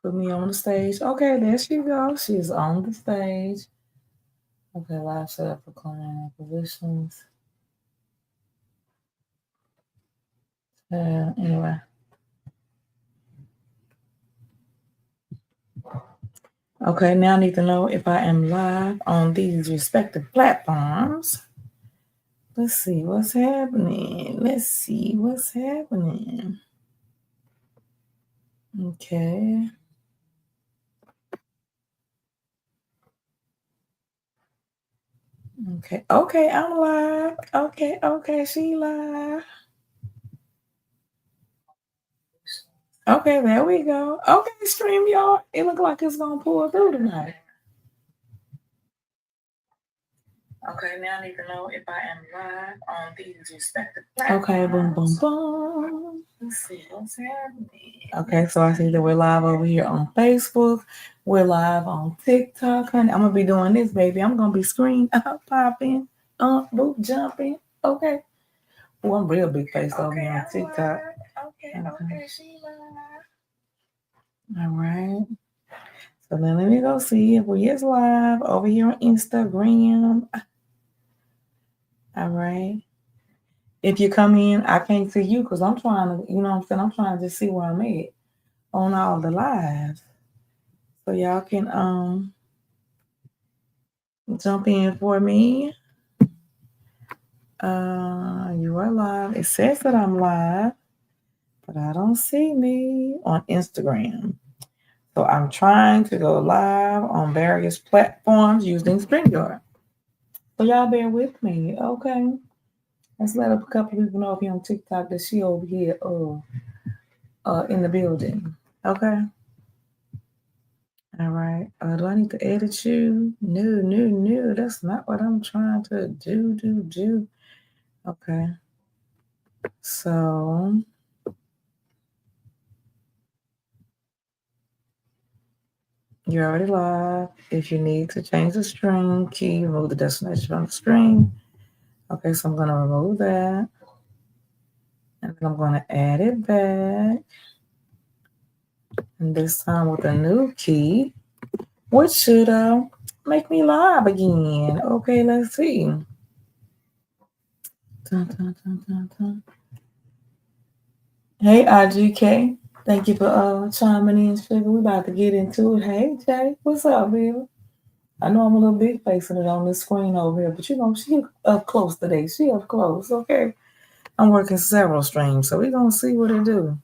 Put me on the stage. Okay, there she goes. She's on the stage. Okay, live set up for client acquisitions. Anyway. Okay, now I need to know if I am live on these respective platforms. Let's see what's happening. Let's see what's happening. Okay. Okay, I'm live. Okay, she live. Okay, there we go. Okay, StreamYard. It look like it's gonna pull through tonight. Okay, now I need to know if I am live on these respective platforms. Okay, boom, boom, boom. Let's see what's happening. Okay, so I see that we're live over here on Facebook. We're live on TikTok, honey. I'm gonna be doing this, baby. I'm gonna be screen popping, boop, jumping. Okay. Oh, I'm real big face over here on TikTok. Okay, she live. All right. So then let me go see if we is live over here on Instagram. All right. If you come in, I can't see you because I'm trying to, you know what I'm saying? I'm trying to just see where I'm at on all the lives. So y'all can jump in for me. You are live. It says that I'm live, but I don't see me on Instagram. So I'm trying to go live on various platforms using StreamYard. So y'all bear with me, okay? Let's let a couple people know if you're on TikTok that she over here in the building. Okay. All right. Do I need to edit you? No. That's not what I'm trying to do. Okay. So you're already live. If you need to change the stream key, remove the destination from the stream. Okay, so I'm gonna remove that. And then I'm gonna add it back. And this time with a new key, which should make me live again. Okay, let's see. Dun, dun, dun. Hey, IGK. Thank you for chiming in, sugar. We about to get into it. Hey, Jay. What's up, Bill? I know I'm a little big facing it on this screen over here, but you know, she up close today. She up close, okay? I'm working several streams, so we're going to see what it do.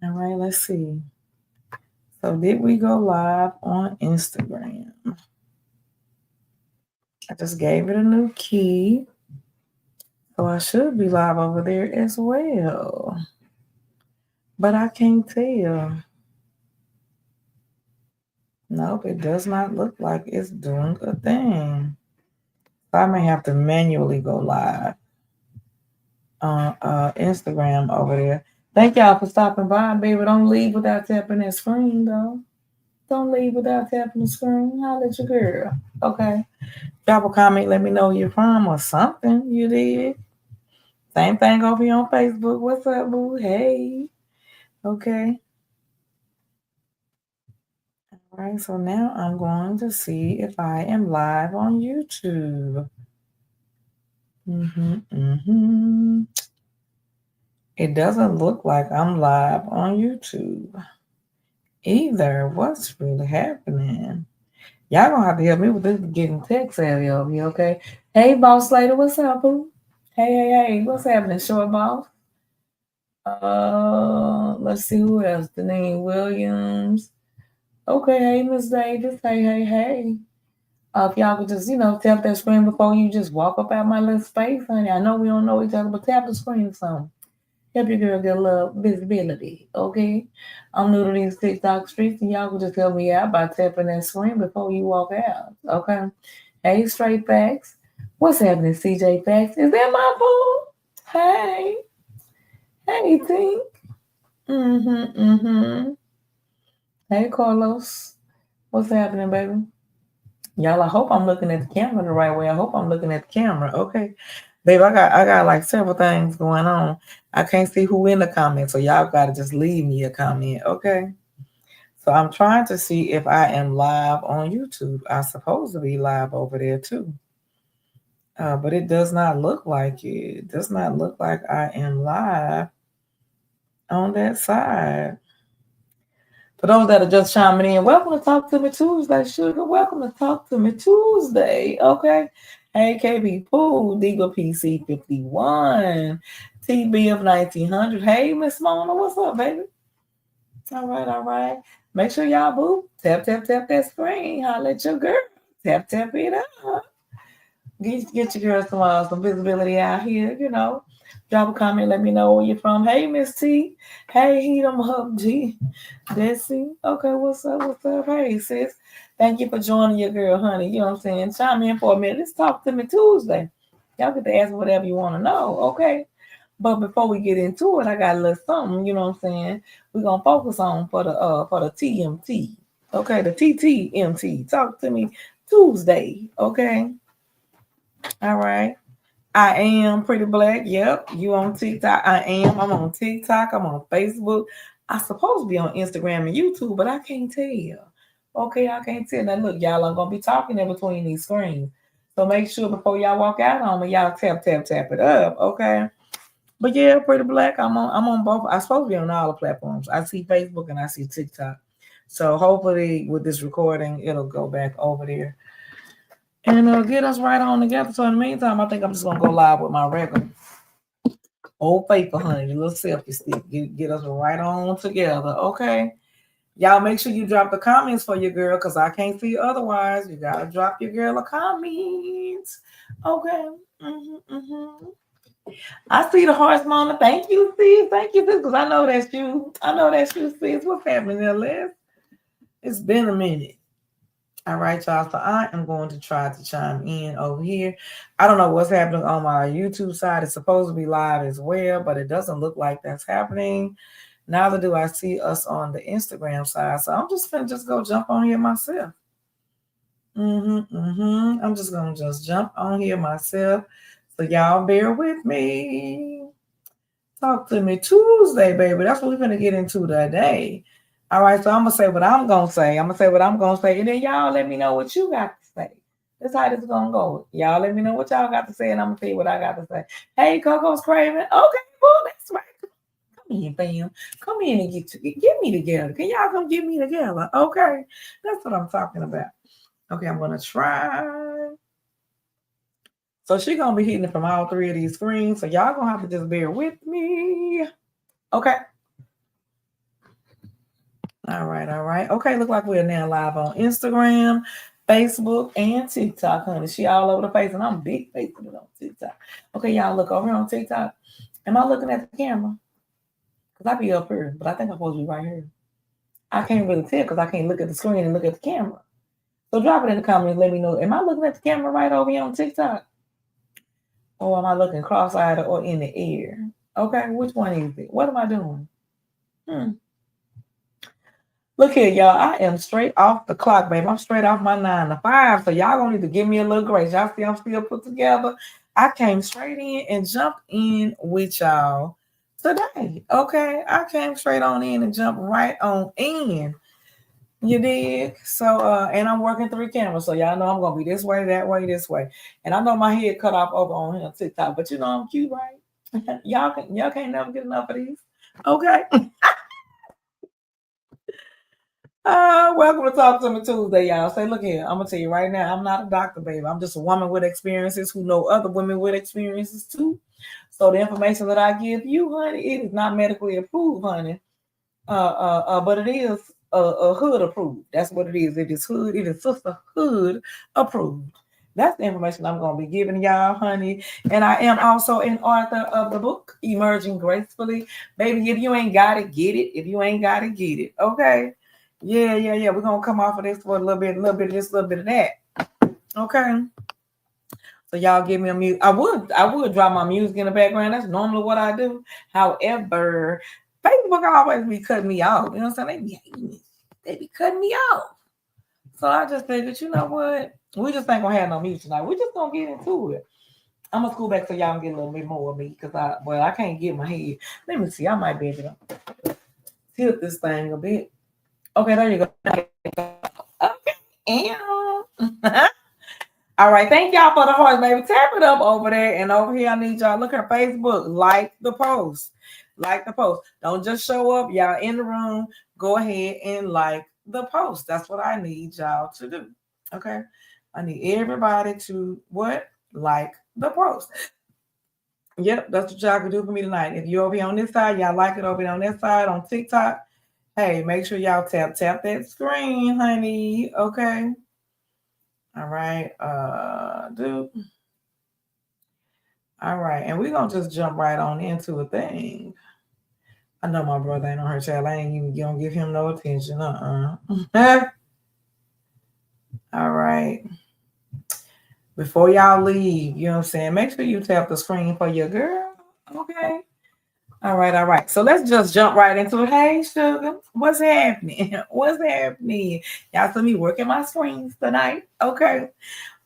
All right, let's see. So did we go live on Instagram? I just gave it a new key. So I should be live over there as well. But I can't tell. Nope, it does not look like it's doing a thing. So I may have to manually go live on Instagram over there. Thank y'all for stopping by, baby. Don't leave without tapping that screen, though. Don't leave without tapping the screen. Holla at your girl. Okay. Drop a comment. Let me know where you're from or something you did. Same thing over here on Facebook. What's up, boo? Hey. Okay. All right. So now I'm going to see if I am live on YouTube. It doesn't look like I'm live on YouTube either. What's really happening? Y'all gonna have to help me with this getting tech savvy over here, okay? Hey, Boss Slater, what's up, boo? Hey, what's happening, Short Boss? Let's see who else. Deneen Williams. Okay, hey, Miss Davis. Hey. If y'all could just, tap that screen before you just walk up out my little space, honey. I know we don't know each other, but tap the screen or something. Help your girl get a little visibility, okay? I'm new to these TikTok streets, and y'all can just help me out by tapping that screen before you walk out, okay? Hey, Straight Facts. What's happening, CJ Facts? Is that my boo? Hey. Hey, Tink. Hey, Carlos. What's happening, baby? Y'all, I hope I'm looking at the camera the right way. I hope I'm looking at the camera, okay? Babe, I got like several things going on. I can't see who in the comments, so y'all gotta just leave me a comment, okay? So I'm trying to see if I am live on YouTube. I'm supposed to be live over there too. But it does not look like it. It does not look like I am live on that side. For those that are just chiming in, welcome to Talk to Me Tuesday, sugar. Welcome to Talk to Me Tuesday. Okay. Hey, KB Pool, Diva PC 51, TB of 1900. Hey, Miss Mona, what's up, baby? All right, all right. Make sure y'all boo. Tap, tap, tap that screen. Holla at your girl. Tap, tap it up. Get your girl some visibility out here, you know. Drop a comment, let me know where you're from. Hey, Miss T. Hey, heat 'em up, G. Desi. Okay, what's up? What's up? Hey, sis. Thank you for joining your girl, honey. You know what I'm saying? Chime in for a minute. Let's talk to me Tuesday. Y'all get to ask whatever you want to know, okay? But before we get into it, I got a little something, you know what I'm saying? We're gonna focus on for the TMT. Okay, the TTMT. Talk to me Tuesday, okay? All right. I am pretty black. Yep. You on TikTok? I am. I'm on TikTok. I'm on Facebook. I supposed to be on Instagram and YouTube, but I can't tell. Okay, I can't tell. Now look, y'all, I'm gonna be talking in between these screens. So make sure before y'all walk out on me, y'all tap it up. Okay. But yeah, pretty black. I'm on both. I'm supposed to be on all the platforms. I see Facebook and I see TikTok. So hopefully with this recording, it'll go back over there and get us right on together. So in the meantime, I think I'm just gonna go live with my regular old paper, honey, your little selfie stick. Get us right on together, okay? Y'all make sure you drop the comments for your girl, because I can't see otherwise. You gotta drop your girl a comment, okay? I see the hearts, mama. Thank you, sis. Thank you, sis, because I know that's you. I know that's you, sis. What's happening there, Liz? It's been a minute. All right, y'all. So I am going to try to chime in over here. I don't know what's happening on my YouTube side. It's supposed to be live as well, but it doesn't look like that's happening. Neither do I see us on the Instagram side. So I'm just gonna go jump on here myself. I'm just gonna jump on here myself. So y'all bear with me. Talk to me Tuesday, baby. That's what we're gonna get into today. All right, so I'm gonna say what I'm gonna say. I'm gonna say what I'm gonna say, and then y'all let me know what you got to say. That's how this is gonna go. Y'all let me know what y'all got to say, and I'm gonna tell you what I got to say. Hey, Coco's craving. Okay, well, that's right. Come in, fam. Come in and get me together. Can y'all come get me together? Okay, that's what I'm talking about. Okay, I'm gonna try. So she's gonna be hitting it from all three of these screens. So y'all gonna have to just bear with me. Okay. All right. Okay, look like we're now live on Instagram, Facebook, and TikTok, honey. She all over the face, and I'm big facing it on TikTok. Okay, y'all look over here on TikTok. Am I looking at the camera? Because I be up here, but I think I'm supposed to be right here. I can't really tell because I can't look at the screen and look at the camera. So drop it in the comments. Let me know. Am I looking at the camera right over here on TikTok? Or am I looking cross-eyed or in the air? Okay, which one is it? What am I doing? Look here, y'all. I am straight off the clock, babe. I'm straight off my 9 to 5. So y'all gonna need to give me a little grace. Y'all see I'm still put together. I came straight in and jumped in with y'all today. Okay. I came straight on in and jumped right on in. You dig? So and I'm working 3 cameras. So y'all know I'm gonna be this way, that way, this way. And I know my head cut off over on here on TikTok, but you know I'm cute, right? y'all can't never get enough of these. Okay. Welcome to Talk to Me Tuesday, y'all. Say, look here, I'm gonna tell you right now, I'm not a doctor, baby. I'm just a woman with experiences who know other women with experiences too. So the information that I give you, honey, it is not medically approved, honey. But it is hood approved. That's what it is. It is hood. It is sisterhood approved. That's the information I'm gonna be giving y'all, honey. And I am also an author of the book Emerging Gracefully, baby. If you ain't got it, get it. If you ain't got it, get it. Okay. Yeah. We're gonna come off of this for a little bit of this, a little bit of that. Okay. So y'all give me a music. I would drop my music in the background. That's normally what I do. However, Facebook always be cutting me off. You know what I'm saying? They be cutting me off. So I just figured, you know what? We just ain't gonna have no music tonight. We just gonna get into it. I'm gonna school back so y'all can get a little bit more of me because I can't get my head. Let me see. I might be able to tilt this thing a bit. Okay, there you go. Okay. And all right, thank y'all for the hearts, baby. Tap it up over there and over here. I need y'all look at Facebook, like the post, Don't just show up, y'all in the room. Go ahead and like the post. That's what I need y'all to do. Okay, I need everybody to what like the post. Yep, that's what y'all can do for me tonight. If you're over here on this side, y'all like it over here on this side on TikTok. Hey, make sure y'all tap that screen, honey. Okay. All right. Dude. All right, and we're gonna just jump right on into a thing. I know my brother ain't on her child. I ain't even gonna give him no attention. All right. Before y'all leave, you know what I'm saying? Make sure you tap the screen for your girl. Okay. All right. So let's just jump right into it. Hey, sugar, what's happening? What's happening? Y'all see me working my screens tonight. Okay.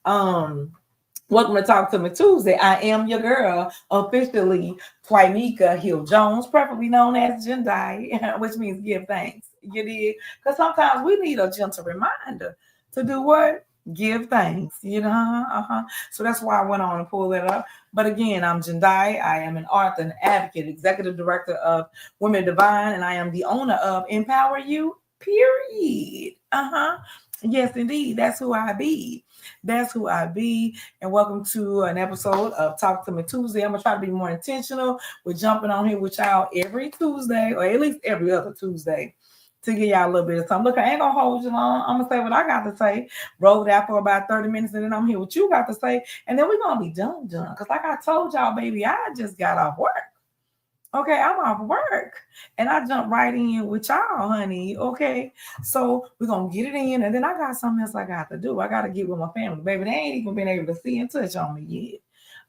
Welcome to Talk to Me Tuesday. I am your girl, officially Twinika Hill Jones, preferably known as Jendai, which means give thanks. You did? Because sometimes we need a gentle reminder to do what? Give thanks. You know? So that's why I went on and pulled that up. But again, I'm Jendai. I am an author and advocate, executive director of Women Divine, and I am the owner of Empower You, period. Yes, indeed. That's who I be. That's who I be. And welcome to an episode of Talk to Me Tuesday. I'm going to try to be more intentional with jumping on here with y'all every Tuesday, or at least every other Tuesday, to give y'all a little bit of time. Look, I ain't going to hold you long. I'm going to say what I got to say, roll it out for about 30 minutes, and then I'm here what you got to say. And then we're going to be done. Because like I told y'all, baby, I just got off work. Okay, I'm off work and I jump right in with y'all, honey. Okay, so we're gonna get it in, and then I got something else I got to do. I got to get with my family, baby. They ain't even been able to see and touch on me yet.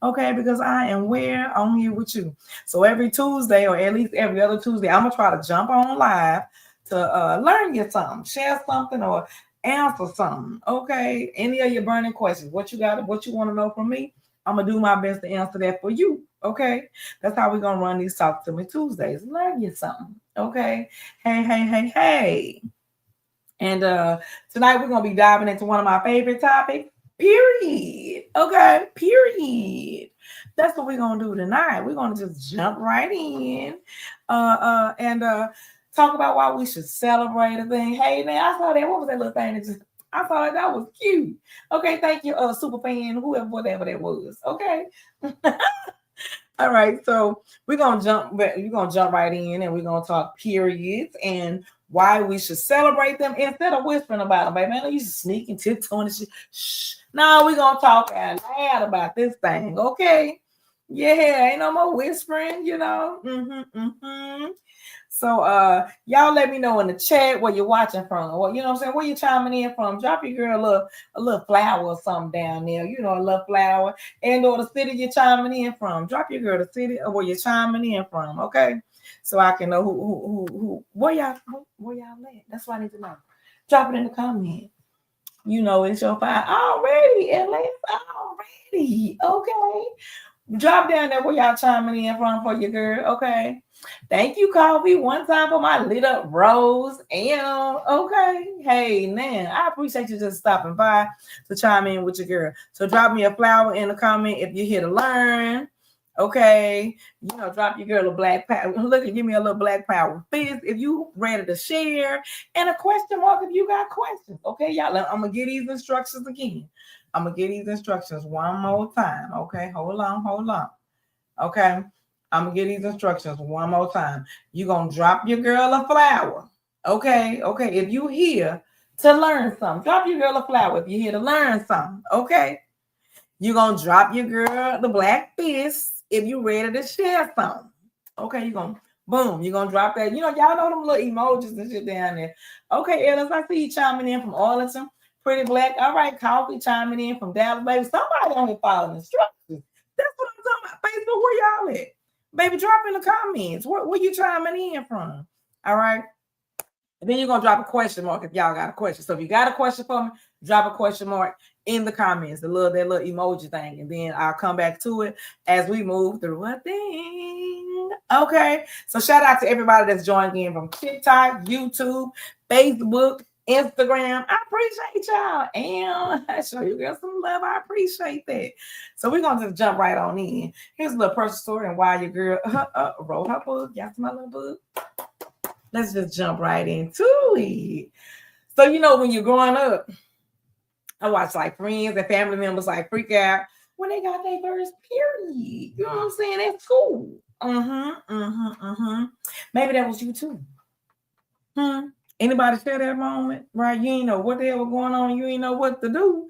Okay, because I am where I'm here with you. So every Tuesday, or at least every other Tuesday, I'm gonna try to jump on live to learn you something, share something, or answer something. Okay, any of your burning questions, what you got, what you want to know from me, I'm gonna do my best to answer that for you. Okay, that's how we're gonna run these Talk to Me Tuesdays. Learn you something. Okay, hey. And tonight we're gonna be diving into one of my favorite topics. Period. Okay, period. That's what we're gonna do tonight. We're gonna just jump right in, and talk about why we should celebrate a thing. Hey man, I saw that. What was that little thing that just? I thought that was cute. Okay, thank you, super fan, whatever that was. Okay. All right, so we're gonna jump right in, and we're gonna talk periods and why we should celebrate them instead of whispering about them, baby. Man, you should sneak and tiptoeing and shit. Shh. No, we're gonna talk out loud about this thing, okay? Yeah, ain't no more whispering, you know. So y'all let me know in the chat where you're watching from, or you know what I'm saying, where you chiming in from. Drop your girl a little flower or something down there, you know, a little flower, and or the city you're chiming in from. Drop your girl the city or where you're chiming in from, okay? So I can know who where y'all at. That's what I need to know. Drop it in the comment. You know it's your fire already, at least already. Okay. Drop down there where y'all chiming in from for your girl, okay? Thank you, Coffee, one time for my lit up rose. And okay, hey, man, I appreciate you just stopping by to chime in with your girl. So drop me a flower in the comment if you're here to learn. Okay, you know, drop your girl a black power. Look, give me a little black power fist if you ready to share, and a question mark if you got questions. Okay, y'all, I'm gonna get these instructions again. I'm gonna give these instructions one more time. Okay, hold on. Okay, I'm gonna give these instructions one more time. You're gonna drop your girl a flower. Okay. If you here to learn something, drop your girl a flower. If you're here to learn something, okay. You're gonna drop your girl the black fist if you ready to share something. Okay, you're gonna boom, you're gonna drop that. You know, y'all know them little emojis and shit down there. Okay, Ellis, I see you chiming in from Arlington. Pretty Black. All right, Coffee chiming in from Dallas, baby. Somebody on here following instructions. That's what I'm talking about. Facebook, where y'all at? Baby, drop in the comments. Where you chiming in from? All right. And then you're gonna drop a question mark if y'all got a question. So if you got a question for me, drop a question mark in the comments, that little emoji thing, and then I'll come back to it as we move through a thing. thing. Okay. So shout out to everybody that's joining in from TikTok, YouTube, Facebook, Instagram. I appreciate y'all. And I show you girls some love. I appreciate that. So we're going to just jump right on in. Here's a little personal story and why your girl wrote her book. Y'all see my little book? Let's just jump right into it. So, you know, when you're growing up, I watch like friends and family members like freak out when they got their first period. You know what I'm saying? At school. Maybe that was you too. Anybody share that moment? Right? You ain't know what the hell was going on. You ain't know what to do.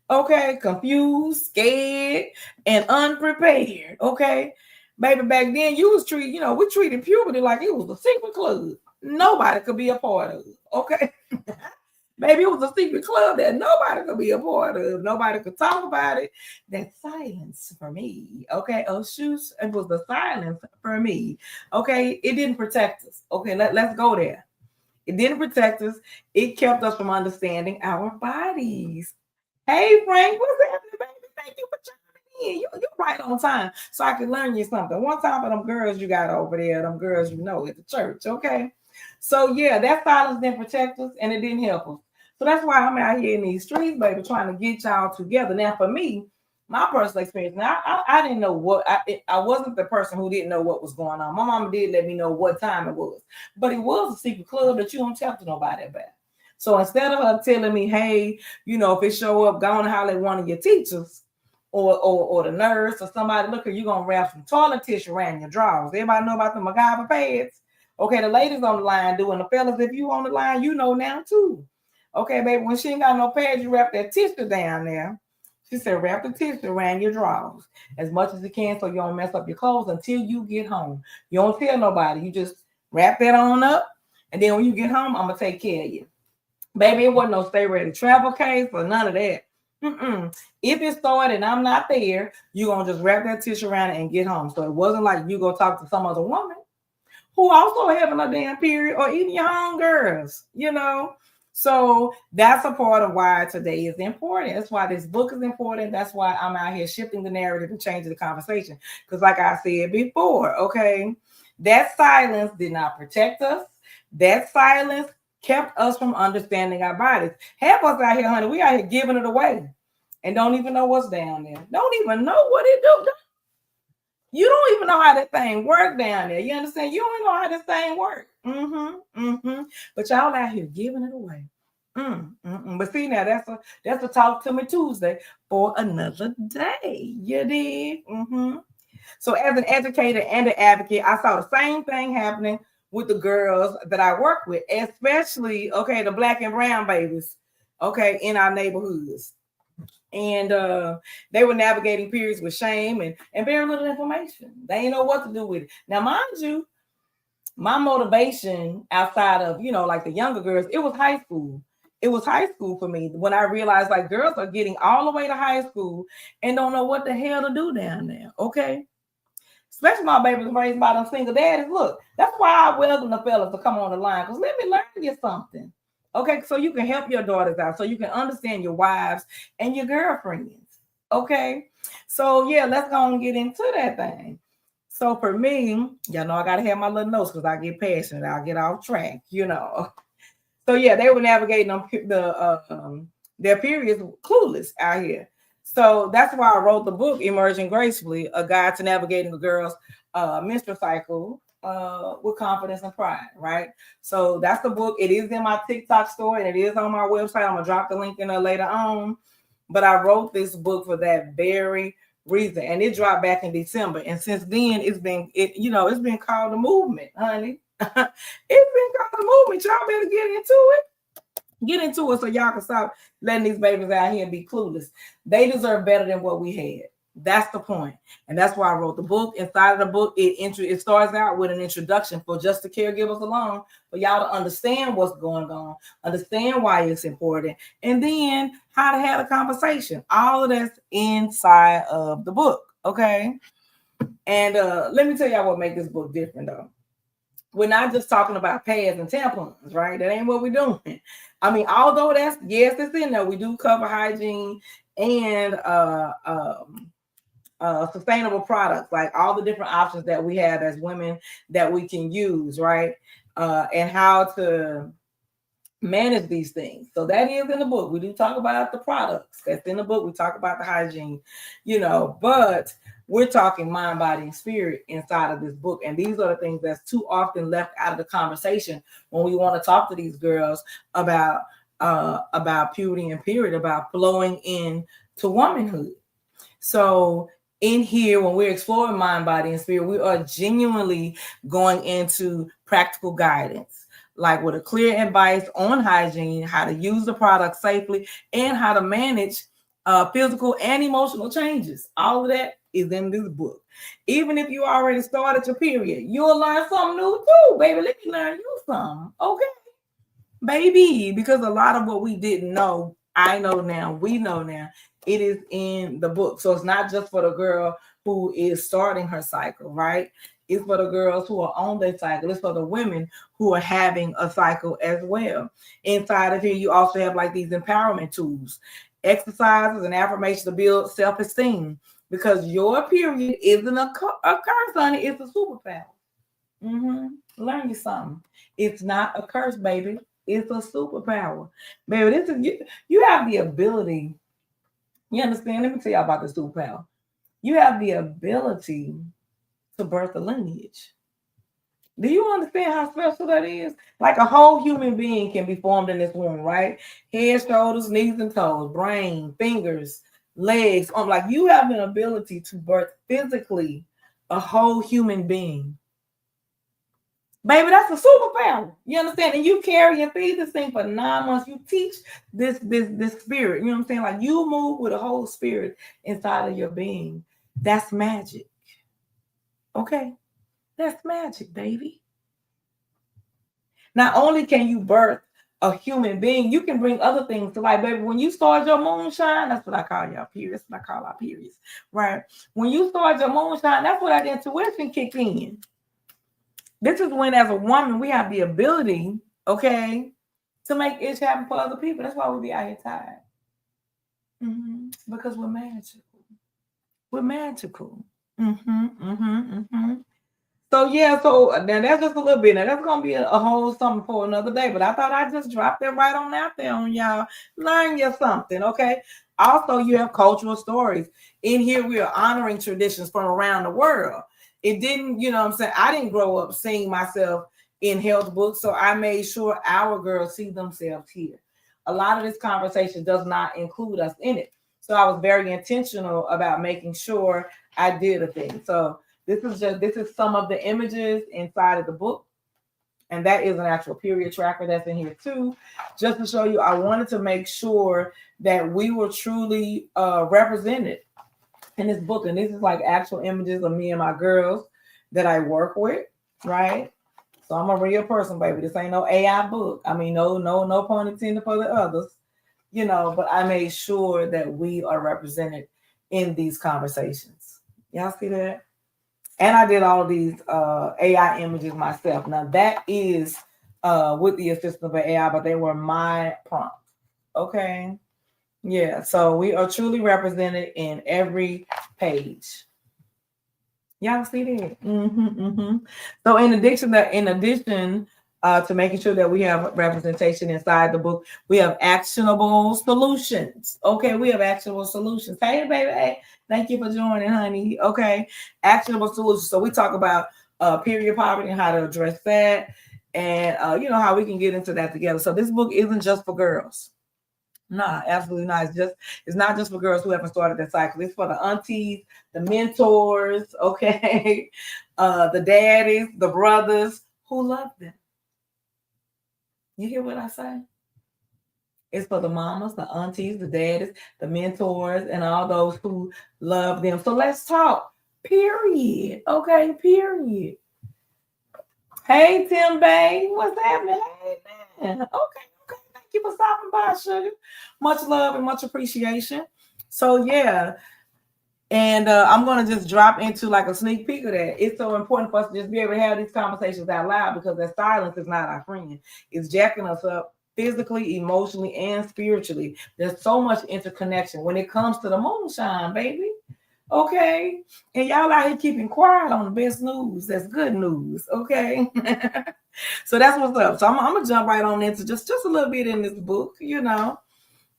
Okay, confused, scared, and unprepared. Okay. Baby, back then you was treated, you know, we treated puberty like it was a secret club. Nobody could be a part of. Okay. Maybe it was a secret club that nobody could be a part of. Nobody could talk about it. That silence for me. Okay. Oh, shoot. It was the silence for me. Okay. It didn't protect us. Okay. Let's go there. It didn't protect us. It kept us from understanding our bodies. Hey, Frank, what's happening, baby? Thank you for chiming in. You're right on time. So I can learn you something. One time for them girls you got over there, them girls you know at the church, okay? So, yeah, that silence didn't protect us and it didn't help us. So that's why I'm out here in these streets, baby, trying to get y'all together. Now, for me, my personal experience, now I didn't know what, I wasn't the person who didn't know what was going on. My mama did let me know what time it was. But it was a secret club that you don't tell to nobody about. So instead of her telling me, hey, you know, if it show up, go and holler at one of your teachers or the nurse or somebody, look, you're going to wrap some toilet tissue around your drawers. Everybody know about the MacGyver pads? Okay, the ladies on the line doing the fellas, if you on the line, you know now too. Okay, baby, when she ain't got no pads, you wrap that tissue down there. She said, wrap the tissue around your drawers as much as you can so you don't mess up your clothes until you get home. You don't tell nobody. You just wrap that on up. And then when you get home, I'm going to take care of you. Baby, it wasn't no stay ready travel case or none of that. If it started and I'm not there, you're going to just wrap that tissue around it and get home. So it wasn't like you go talk to some other woman who also having a damn period or even your own girls, you know. So that's a part of why today is important. That's why this book is important. That's why I'm out here shifting the narrative and changing the conversation. Because like I said before, okay, that silence did not protect us. That silence kept us from understanding our bodies. Half us out here, honey, we out here giving it away and don't even know what's down there. Don't even know what it do. You don't even know how that thing work down there. You understand? You don't know how this thing work. But y'all out here giving it away. But see now, that's a Talk to Me Tuesday for another day. You did. So as an educator and an advocate, I saw the same thing happening with the girls that I work with, especially, okay, the black and brown babies, okay, in our neighborhoods. And they were navigating periods with shame and very little information. They didn't know what to do with it. Now, mind you, my motivation outside of, you know, like the younger girls, it was high school. It was high school for me when I realized like girls are getting all the way to high school and don't know what the hell to do down there, okay? Especially my babies raised by them single daddies. Look, that's why I welcome the fellas to come on the line, because let me learn you something. Okay, so you can help your daughters out, so you can understand your wives and your girlfriends. Okay, so yeah, let's go and get into that thing. So for me, y'all know I gotta have my little notes because I get passionate, I'll get off track, you know. So yeah, they were navigating their periods clueless out here. So that's why I wrote the book, Emerging Gracefully, a guide to navigating a girl's menstrual cycle with confidence and pride, right? So that's the book. It is in my TikTok store and it is on my website. I'm gonna drop the link in there later on. But I wrote this book for that very reason, and it dropped back in December. And since then, it's been called a movement, honey. It's been called a movement. Y'all better get into it. Get into it so y'all can stop letting these babies out here and be clueless. They deserve better than what we had. That's the point. And that's why I wrote the book. Inside of the book, it starts out with an introduction for just the caregivers alone, for y'all to understand what's going on, understand why it's important, and then how to have a conversation. All of that's inside of the book, okay? And let me tell y'all what makes this book different, though. We're not just talking about pads and tampons, right? That ain't what we're doing. I mean, although it's in there, we do cover hygiene and sustainable products, like all the different options that we have as women that we can use, right? And how to manage these things. So that is in the book. We do talk about the products. That's in the book. We talk about the hygiene, but we're talking mind, body, and spirit inside of this book. And these are the things that's too often left out of the conversation when we want to talk to these girls about puberty and period, about flowing into womanhood. So in here, when we're exploring mind, body, and spirit, we are genuinely going into practical guidance, like with a clear advice on hygiene, how to use the product safely, and how to manage physical and emotional changes. All of that is in this book. Even if you already started your period, you'll learn something new too, baby. Let me learn you something, okay, baby? Because a lot of what we didn't know, I know now, we know now, it is in the book. So it's not just for the girl who is starting her cycle, right? It's for the girls who are on their cycle. It's for the women who are having a cycle as well. Inside of here, you also have like these empowerment tools, exercises and affirmations to build self-esteem, because your period isn't a curse, honey. It's a superpower. Learn you something. It's not a curse, baby. It's a superpower. Baby, this is you have the ability. You understand? Let me tell you about the superpower. You have the ability to birth a lineage. Do you understand how special that is? Like a whole human being can be formed in this womb, right? Head, shoulders, knees, and toes, brain, fingers, legs. Like you have an ability to birth physically a whole human being. Baby, that's a superpower. You understand? And you carry and feed this thing for 9 months. You teach this spirit. You know what I'm saying? Like you move with a whole spirit inside of your being. That's magic. Okay? That's magic, baby. Not only can you birth a human being, you can bring other things to life, baby. When you start your moonshine, that's what I call y'all periods. That's what I call our periods, right? When you start your moonshine, that's what that intuition kick in. This is when, as a woman, we have the ability, okay, to make it happen for other people. That's why we be out here tired. Because we're magical. We're magical. So yeah, so now that's just a little bit. Now that's gonna be a whole something for another day. But I thought I'd just drop that right on out there on y'all. Learn you something, okay? Also, you have cultural stories. In here, we are honoring traditions from around the world. It didn't, you know what I'm saying? I didn't grow up seeing myself in health books, so I made sure our girls see themselves here. A lot of this conversation does not include us in it. So I was very intentional about making sure I did a thing. So this is some of the images inside of the book. And that is an actual period tracker that's in here too. Just to show you, I wanted to make sure that we were truly represented in this book. And this is like actual images of me and my girls that I work with, right? So I'm a real person, baby. This ain't no AI book. I mean, no pun intended for the others, but I made sure that we are represented in these conversations. Y'all see that? And I did all of these AI images myself. Now that is with the assistance of AI, but they were my prompts. Okay. Yeah. So we are truly represented in every page. Y'all see that? So in addition to making sure that we have representation inside the book, we have actionable solutions. Okay, we have actionable solutions. Hey, baby, hey, thank you for joining, honey. Okay, actionable solutions. So we talk about period poverty and how to address that, and how we can get into that together. So this book isn't just for girls. Nah, absolutely not. It's not just for girls who haven't started their cycle. It's for the aunties, the mentors, okay, the daddies, the brothers who love them. You hear what I say? It's for the mamas, the aunties, the daddies, the mentors, and all those who love them. So let's talk. Period. Okay, period. Hey, Tim Bay, what's happening? Hey, man. Okay. Thank you for stopping by, sugar. Much love and much appreciation. So yeah, and I'm gonna just drop into like a sneak peek of that. It's so important for us to just be able to have these conversations out loud, because that silence is not our friend. It's jacking us up physically, emotionally, and spiritually. There's so much interconnection when it comes to the moonshine, baby. Okay. And y'all out here keeping quiet on the best news. That's good news. Okay. So that's what's up. So I'm gonna jump right on into just a little bit in this book,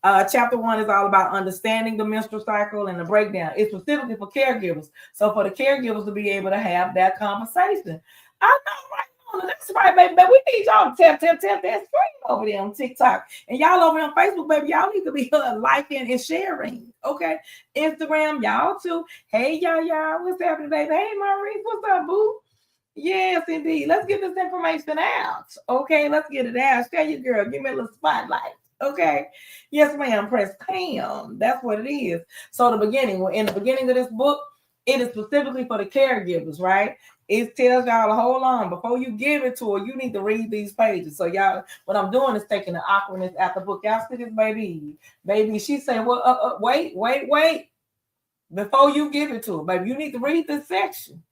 Chapter 1 is all about understanding the menstrual cycle and the breakdown. It's specifically for caregivers. So for the caregivers to be able to have that conversation. I know, right? That's right, baby. But we need y'all to tap that screen over there on TikTok. And y'all over on Facebook, baby, y'all need to be liking and sharing. Okay. Instagram, y'all too. Hey, y'all. What's happening, baby? Hey, Maurice, what's up, boo? Yes, indeed. Let's get this information out. Okay, let's get it out. Tell you, girl, give me a little spotlight. Okay. Yes, ma'am. Press Pam. That's what it is. So in the beginning of this book, it is specifically for the caregivers, right? It tells y'all to hold on. Before you give it to her, you need to read these pages. So y'all, what I'm doing is taking the awkwardness out the book. Y'all see this, baby? Baby, she said, well, wait. Before you give it to her, baby, you need to read this section.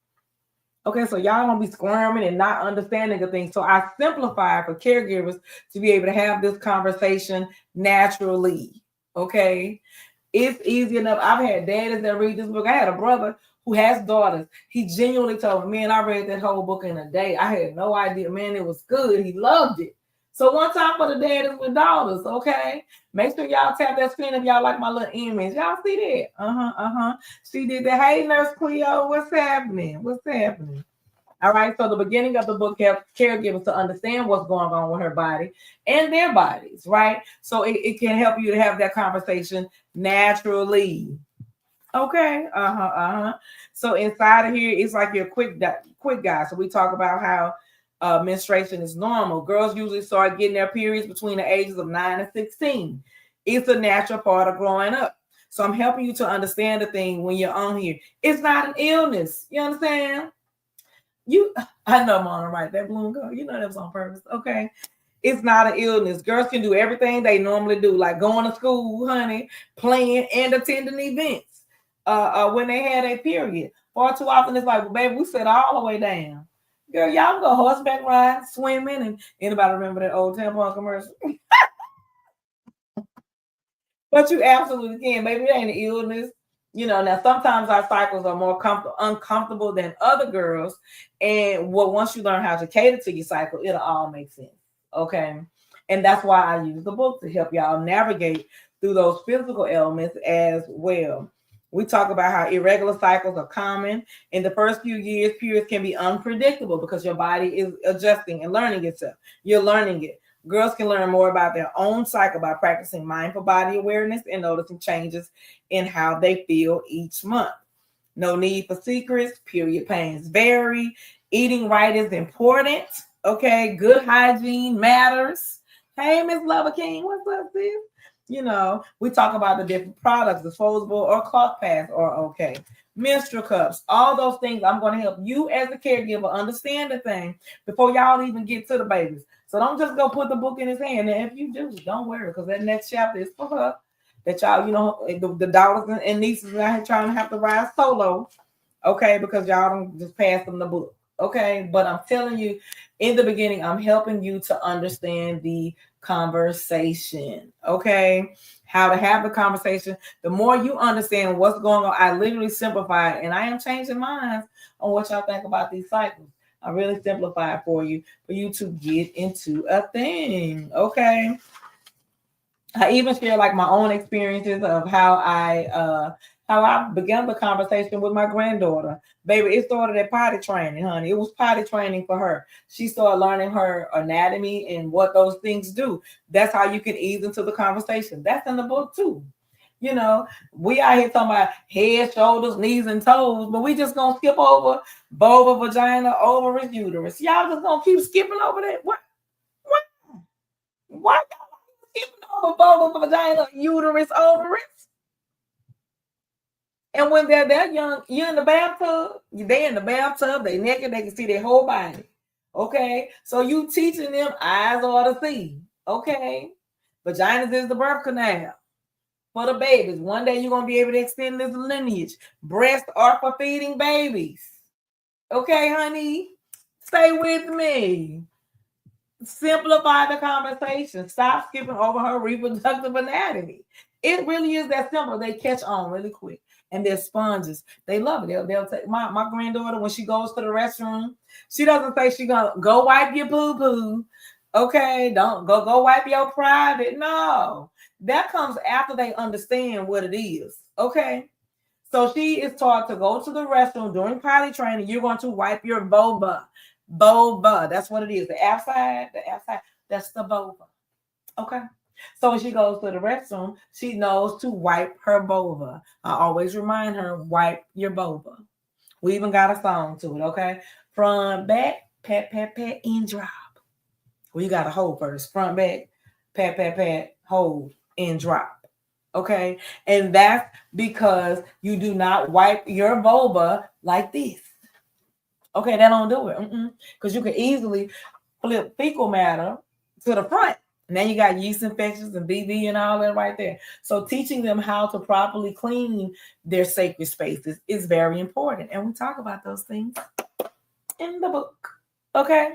Okay, so y'all don't be squirming and not understanding the thing. So I simplify for caregivers to be able to have this conversation naturally. Okay, it's easy enough. I've had daddies that read this book. I had a brother who has daughters. He genuinely told me, man, I read that whole book in a day. I had no idea, man, it was good. He loved it. So one time for the daddies with daughters, okay? Make sure y'all tap that screen if y'all like my little image. Y'all see that? She did that. Hey, Nurse Cleo, what's happening? All right, so the beginning of the book helps caregivers to understand what's going on with her body and their bodies, right? So it can help you to have that conversation naturally. Okay. So inside of here, it's like your quick guide. So we talk about how menstruation is normal. Girls usually start getting their periods between the ages of 9 and 16. It's a natural part of growing up. So I'm helping you to understand the thing when you're on here. It's not an illness. You understand? I know, Mona, right? That balloon girl, that was on purpose. Okay. It's not an illness. Girls can do everything they normally do, like going to school, honey, playing and attending events. When they had a period. Far too often it's like, well, baby, we sit all the way down. Girl, y'all can go horseback riding, swimming, and anybody remember that old tampon commercial? But you absolutely can, baby. It ain't an illness. Now sometimes our cycles are more uncomfortable than other girls. And once you learn how to cater to your cycle, it'll all make sense. Okay. And that's why I use the book to help y'all navigate through those physical ailments as well. We talk about how irregular cycles are common. In the first few years, periods can be unpredictable because your body is adjusting and learning itself. You're learning it. Girls can learn more about their own cycle by practicing mindful body awareness and noticing changes in how they feel each month. No need for secrets. Period pains vary. Eating right is important. Okay, good hygiene matters. Hey, Miss Lover King, what's up, sis? We talk about the different products, disposable or cloth pads are okay. Menstrual cups, all those things. I'm going to help you as a caregiver understand the thing before y'all even get to the babies. So don't just go put the book in his hand. And if you do, don't worry, because that next chapter is for her. That y'all, the daughters and nieces out here trying to have to ride solo. Okay, because y'all don't just pass them the book. Okay, but I'm telling you, in the beginning, I'm helping you to understand the conversation. Okay, how to have the conversation. The more you understand what's going on, I literally simplify it, and I am changing minds on what y'all think about these cycles. I really simplify it for you to get into a thing. Okay. I even share like my own experiences of how I began the conversation with my granddaughter. Baby, it started at potty training, honey. It was potty training for her. She started learning her anatomy and what those things do. That's how you can ease into the conversation. That's in the book too. We out here talking about head, shoulders, knees, and toes, but we just gonna skip over vulva, vagina, ovaries, uterus. Y'all just gonna keep skipping over that? What? Why y'all skipping over vulva, vagina, uterus, ovaries? And when they're young, you're in the bathtub, they in the bathtub, they naked, they can see their whole body. Okay, so you teaching them eyes ought to see. Okay, vaginas is the birth canal for the babies. One day you're gonna be able to extend this lineage. Breasts are for feeding babies. Okay, honey, stay with me. Simplify the conversation. Stop skipping over her reproductive anatomy. It really is that simple. They catch on really quick. and they're sponges. They love it. They'll take my granddaughter when she goes to the restroom. She doesn't say she gonna go wipe your poo poo. Okay, don't go wipe your private. No, that comes after they understand what it is. Okay, so she is taught to go to the restroom during potty training. You're going to wipe your vulva. Vulva. That's what it is. The outside. That's the vulva. Okay. So when she goes to the restroom, she knows to wipe her vulva. I always remind her, wipe your vulva. We even got a song to it, okay? Front, back, pat, pat, pat, and drop. Well, you got to hold first. Front, back, pat, pat, pat, hold, and drop. Okay? And that's because you do not wipe your vulva like this. Okay, that don't do it. Because you can easily flip fecal matter to the front. Now you got yeast infections and BV and all that right there. So teaching them how to properly clean their sacred spaces is very important. And we talk about those things in the book. Okay.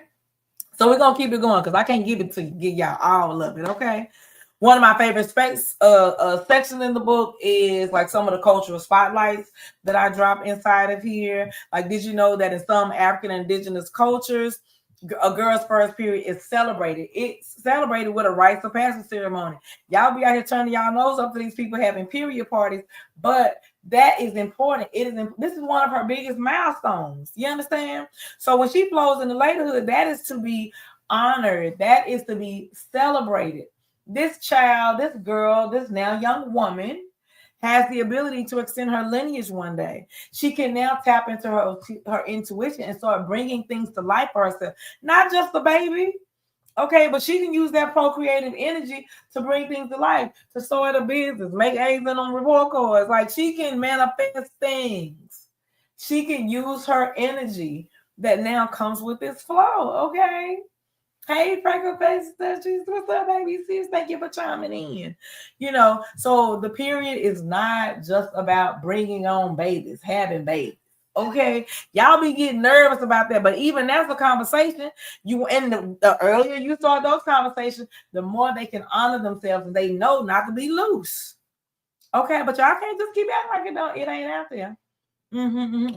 So we're going to keep it going because I can't give it to you, give y'all all of it. Okay. One of my favorite sections in the book is like some of the cultural spotlights that I drop inside of here. Like, did you know that in some African and indigenous cultures, a girl's first period is celebrated. It's celebrated with a rites of passage ceremony. Y'all be out here turning y'all nose up to these people having period parties, but that is important. This is one of her biggest milestones. You understand? So when she flows in the laterhood, that is to be honored. That is to be celebrated. This child, this girl, this now young woman has the ability to extend her lineage one day. She can now tap into her intuition and start bringing things to life for herself. Not just the baby, okay, but she can use that procreative energy to bring things to life, to start a business, make eggs on report cards. Like, she can manifest things. She can use her energy that now comes with this flow, okay? Hey, Franco Face, what's up, baby? Sis, thank you for chiming in. So the period is not just about bringing on babies, having babies. Okay, y'all be getting nervous about that, but even that's a conversation. The earlier you start those conversations, the more they can honor themselves and they know not to be loose. Okay, but y'all can't just keep acting like it ain't out there.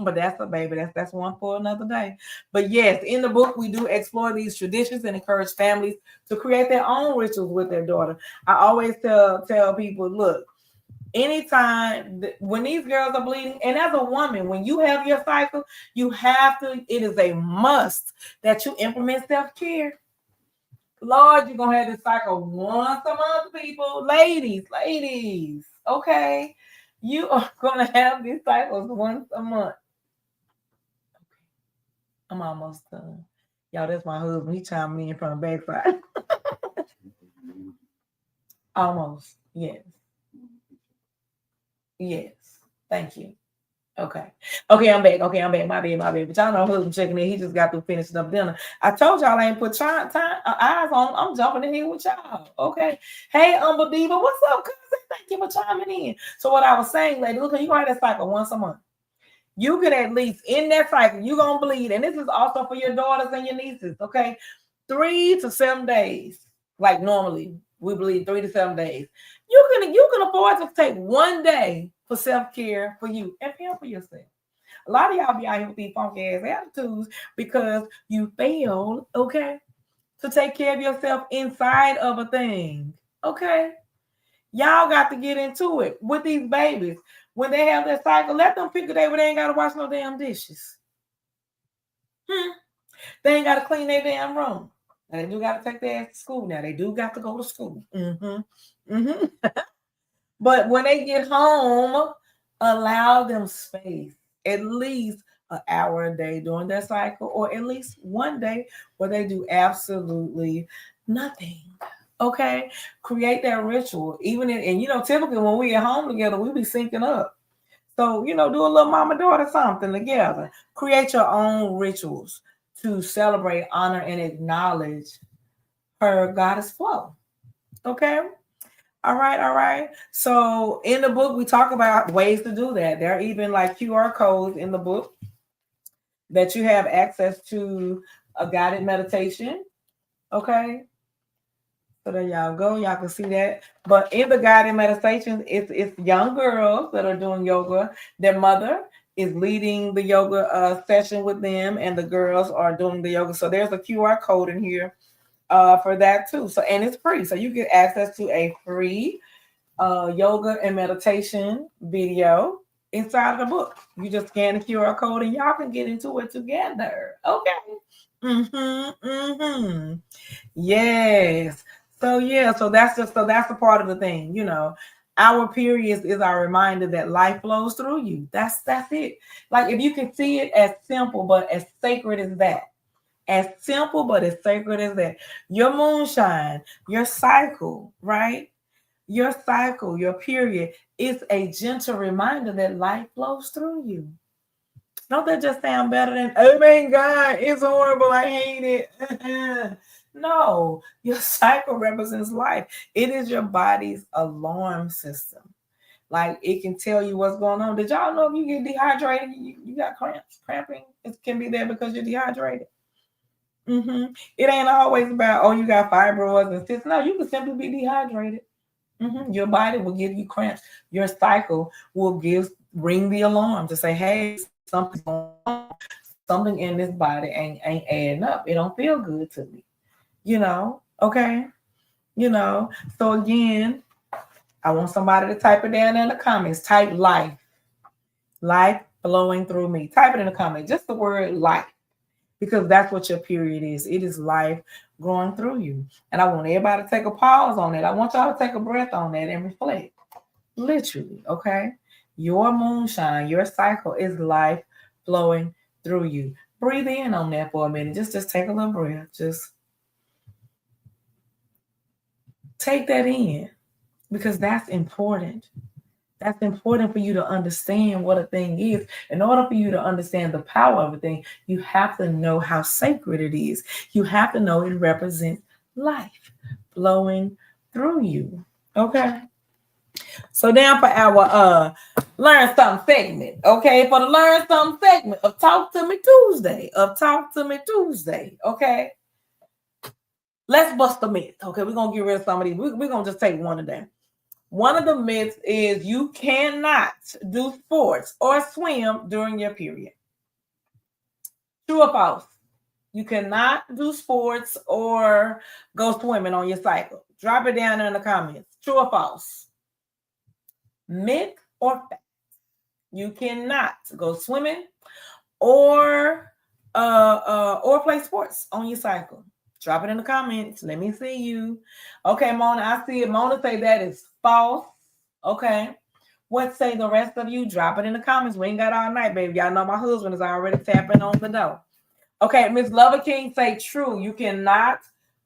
But that's a baby. That's one for another day. But yes, in the book, we do explore these traditions and encourage families to create their own rituals with their daughter. I always tell people, look, anytime when these girls are bleeding, and as a woman, when you have your cycle, you have to, it is a must that you implement self-care. Lord, you're gonna have this cycle once a month, people. Ladies, okay. You are gonna have these cycles once a month. I'm almost done. Y'all, that's my husband. He chimed me in from the backside. Almost. Yes. Yes. Thank you. Okay, I'm back. My bad. But y'all know who's checking in. He just got through finishing up dinner. I told y'all I ain't put eyes on. I'm jumping in here with y'all. Okay. Hey, Umber Diva, what's up, cousin? Thank you for chiming in. So what I was saying, lady, look, you got that cycle once a month. You could at least in that cycle, you're gonna bleed, and this is also for your daughters and your nieces. Okay, 3 to 7 days. Like normally, we bleed 3 to 7 days. You can afford to take 1 day for self-care for you and pamper yourself. A lot of y'all be out here with these funky ass attitudes because you failed, okay, to take care of yourself inside of a thing. Okay. Y'all got to get into it with these babies. When they have their cycle, let them pick a day where they ain't got to wash no damn dishes. They ain't got to clean their damn room. Now, they do got to take their ass to school now. They do got to go to school. But when they get home, allow them space. At least an hour a day during their cycle, or at least 1 day where they do absolutely nothing. Okay, create that ritual. Typically when we at home together, we be syncing up. So, do a little mama daughter something together. Create your own rituals to celebrate, honor, and acknowledge her goddess flow. Okay. All right. So in the book, we talk about ways to do that. There are even like QR codes in the book that you have access to a guided meditation. Okay. So there y'all go. Y'all can see that. But in the guided meditations, it's young girls that are doing yoga. Their mother is leading the yoga session with them, and the girls are doing the yoga. So there's a QR code in here for that too. So and it's free. So you get access to a free yoga and meditation video inside of the book. You just scan the QR code and y'all can get into it together. Okay. Yes. So yeah, so that's a part of the thing, you know. Our periods is our reminder that life flows through you. That's it. Like if you can see it as simple but as sacred as that. As simple but as sacred as that. Your moonshine, your cycle, right? Your cycle, your period is a gentle reminder that life flows through you. Don't that just sound better than, oh my God, it's horrible, I hate it? No, your cycle represents life. It is your body's alarm system. Like it can tell you what's going on. Did y'all know if you get dehydrated, you got cramps, cramping? It can be there because you're dehydrated. It ain't always about, oh, you got fibroids and cysts. No, you can simply be dehydrated. Your body will give you cramps. Your cycle will ring the alarm to say, hey, something's going on. Something in this body ain't adding up. It don't feel good to me. You know, okay? You know, so again, I want somebody to type it down in the comments. Type life. Life flowing through me. Type it in the comments. Just the word life. Because that's what your period is. It is life growing through you. And I want everybody to take a pause on it. I want y'all to take a breath on that and reflect. Literally, okay? Your moonshine, your cycle is life flowing through you. Breathe in on that for a minute. Just take a little breath. Just take that in because that's important. That's important for you to understand what a thing is. In order for you to understand the power of a thing, you have to know how sacred it is. You have to know it represents life flowing through you. Okay. So now for our Learn Something segment. Okay. For the Learn Something segment of Talk to Me Tuesday. Okay. Let's bust the myth. Okay. We're going to get rid of some of these. We're going to just take one of them. One of the myths is you cannot do sports or swim during your period. True or false? You cannot do sports or go swimming on your cycle. Drop it down in the comments. True or false? Myth or fact? You cannot go swimming or play sports on your cycle. Drop it in the comments. Let me see you. Okay, Mona, I see it. Mona say that is false. Okay. What say the rest of you? Drop it in the comments. We ain't got all night, baby. Y'all know my husband is already tapping on the door. Okay, Miss Lover King say true. You can't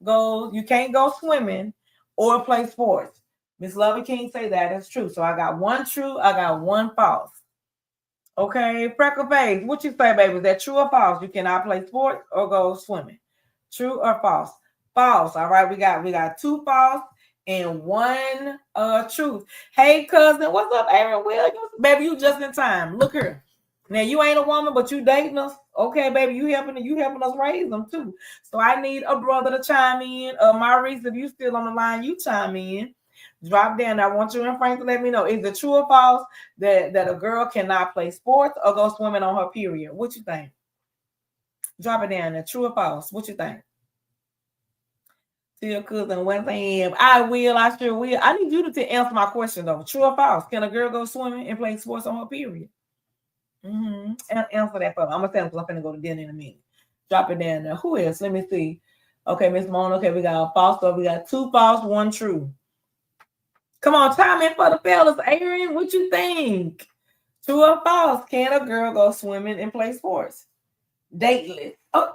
go swimming or play sports. Miss Lover King say that is true. So I got one true, I got one false. Okay, Freckle Face, what you say, baby? Is that true or false? You cannot play sports or go swimming. True or false? False. All right, we got two false and one truth. Hey, cousin, what's up, Aaron Williams? Baby, you just in time. Look here. Now you ain't a woman, but you dating us. Okay, baby, you helping us raise them too. So I need a brother to chime in. Maurice, if you still on the line, you chime in. Drop down. I want you and Frank to let me know. Is it true or false that a girl cannot play sports or go swimming on her period? What you think? Drop it down there. True or false? What you think? To your cousin, 1 a.m. I sure will. I need you to answer my question though. True or false? Can a girl go swimming and play sports on her period? Answer that for me. I'm gonna tell them because I'm gonna go to dinner in a minute. Drop it down there. Who else? Let me see. Okay, Miss Mona. Okay, we got a false. So we got two false, one true. Come on, time in for the fellas. Aaron, what you think? True or false? Can a girl go swimming and play sports? Dateless. Oh,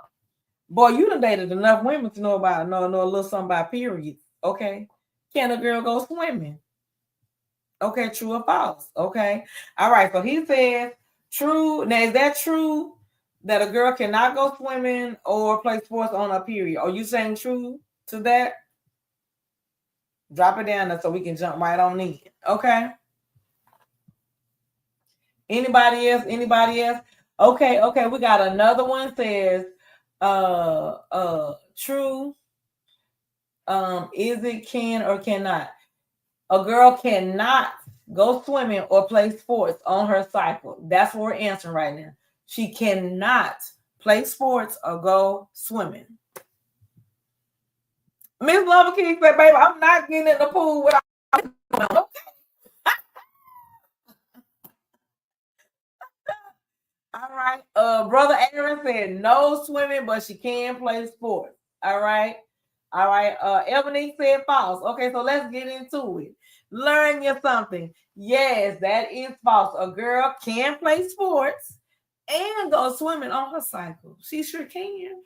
boy, you done dated enough women to know a little something about periods. Okay. Can a girl go swimming? Okay, true or false? Okay. All right. So he says true. Now, is that true that a girl cannot go swimming or play sports on her period? Are you saying true to that? Drop it down there so we can jump right on in. Okay. Anybody else? Okay. We got another one says true. Is it can or cannot? A girl cannot go swimming or play sports on her cycle. That's what we're answering right now. She cannot play sports or go swimming. Miss Lover King said, baby, I'm not getting in the pool without. All right. Brother Aaron said no swimming, but she can play sports. All right. All right. Ebony said false. Okay, so let's get into it. Learn you something. Yes, that is false. A girl can play sports and go swimming on her cycle. She sure can.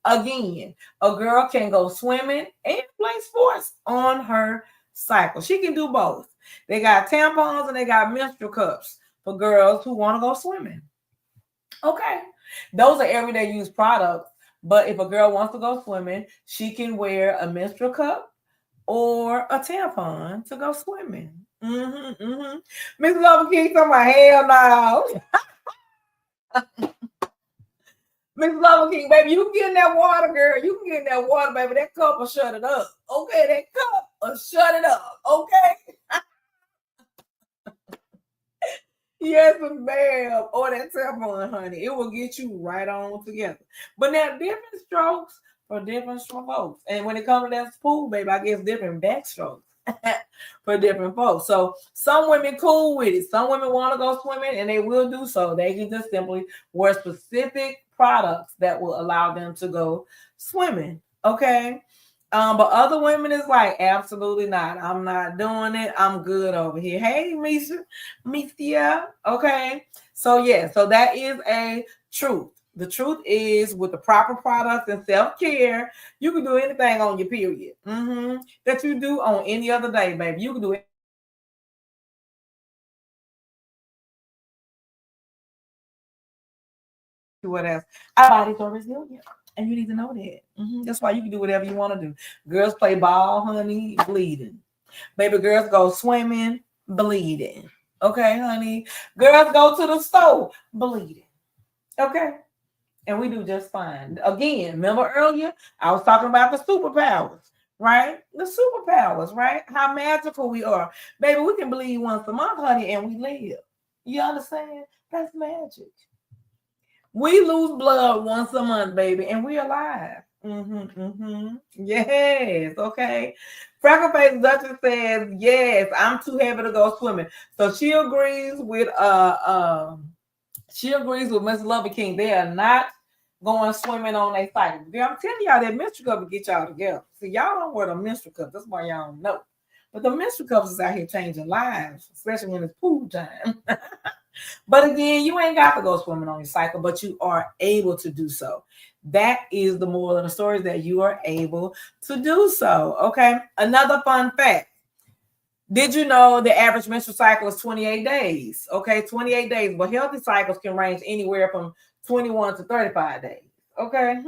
Again, a girl can go swimming and play sports on her cycle. She can do both. They got tampons and they got menstrual cups for girls who want to go swimming. Okay. Those are everyday use products. But if a girl wants to go swimming, she can wear a menstrual cup or a tampon to go swimming. Miss Lover King talking about hell no. Miss Lover King, baby, you can get in that water, girl. You can get in that water, baby. That cup will shut it up. Okay, that cup will shut it up. Okay. Yes, ma'am. Or that tampon, honey. It will get you right on together. But now, different strokes for different folks. And when it comes to that pool, baby, I guess different backstrokes for different folks. So some women cool with it. Some women want to go swimming, and they will do so. They can just simply wear specific products that will allow them to go swimming. Okay. But other women is like, absolutely not. I'm not doing it. I'm good over here. Hey, Misia. Okay. So yeah, so that is a truth. The truth is, with the proper products and self-care, you can do anything on your period that you do on any other day, baby. You can do it. What else? Our bodies are resilient. And you need to know that. That's why you can do whatever you want to do. Girls play ball, honey, bleeding. Baby girls go swimming, bleeding. Okay, honey. Girls go to the store, bleeding. Okay. And we do just fine. Again, remember earlier, I was talking about the superpowers, right? The superpowers, right? How magical we are. Baby, we can bleed once a month, honey, and we live. You understand? That's magic. We lose blood once a month, baby, and we're alive. Yes, okay. Freckleface Duchess says, yes, I'm too heavy to go swimming. So she agrees with Miss Lover King. They are not going swimming on their cycle. I'm telling y'all that menstrual cup will get y'all together. See, y'all don't wear the menstrual cup. That's why y'all don't know. But the menstrual cups is out here changing lives, especially when it's pool time. But again, you ain't got to go swimming on your cycle, but you are able to do so. That is the moral of the story, is that you are able to do so. Okay. Another fun fact. Did you know the average menstrual cycle is 28 days? Okay, 28 days. But healthy cycles can range anywhere from 21 to 35 days. Okay.